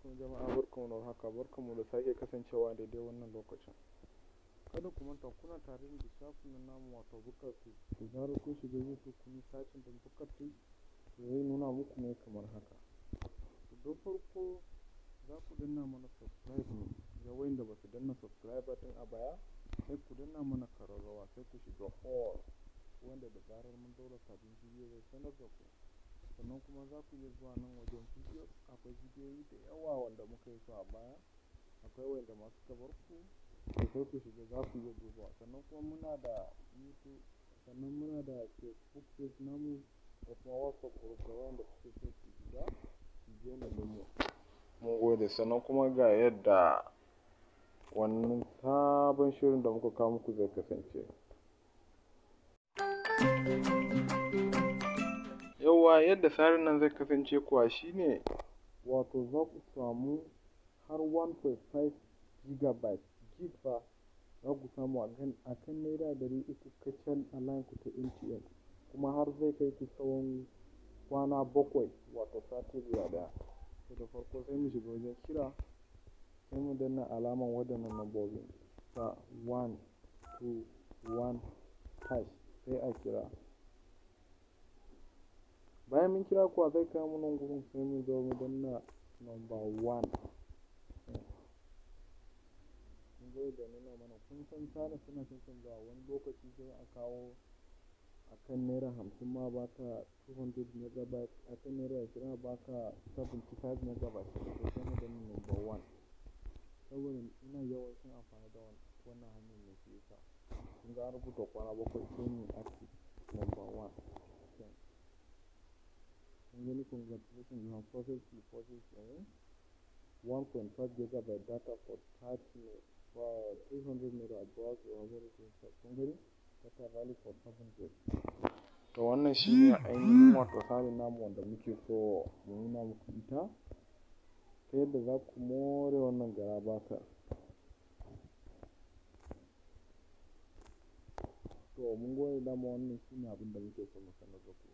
alaikum jama'a, barkanmu da haka, barkanmu da sake kasancewa daidai wannan lokacin. Kada ku manta kuna tare da shafin namu wato Bukatu. Da zarar kun shiga YouTube kun yi sacin da Bukatu, to zai nuna muku ne kamar haka. To don farko za ku danna mana subscribe ne, ga wanda ba su danna subscribe din a baya, sai ku danna mana kararrawa sai ku shiga all, wanda da zarar mun daura sabbin bidiyo zai sanar da ku. Sannan kuma za ku iya zuwa nan wajen bidiyo, akwai bidiyoyi da yawa wanda muka yi su a baya, akwai wanda masu kabar ku, da sai ku shiga za ku iya dubawa. Sannan kuma muna da YouTube, sannan muna da Facebook page namu da kuma WhatsApp group da wanda suke so su shiga su je na dinmu. Mun gode. Sannan kuma ga yadda wannan sabon shirin da muka kawo muku zai kasance. Yauwa yadda tsarin nan zai kasance kuwa shine wato za ku samu har 1.5 gigabyte gig ba za ku samu a kan naira 300 kacal a line ku ta MTN, kuma har zai kai ku tsawon kwana 7 wato sati guda ɗaya. To da farko sai mu shiga wajen kira, sai mu danna alaman waɗannan lambobin sa 1 2 1 hash sai a kira. Bayan mun kira kuwa zai kawo mu nan gurin, sai mu zo mu danna number 1. Mun zo da nuna mana kun san tsarin suna cancanzawa, wani lokaci sai a kawo a kan naira 50 ma baka 200 megabyte, a kan naira 20 baka 75 megabyte. To sai mu danna number 1 saboda ina yawancin amfani da wannan hanyar ne shi yasa. Kun ga an rubuta kwana 7 sai mu active number 1. Kun gani, congratulations, you have processed 1.5 gigabyte data for 30 minutes for 300 naira browse your favorite website. Kun gani, data value for 7 days. To wannan shi ne ainihin wato tsarin namu wanda muke so mu nuna muku ita, ta yadda za ku more wannan garabasa. To mun gode, dama wannan shi ne abin da muke so mu sanar da ku.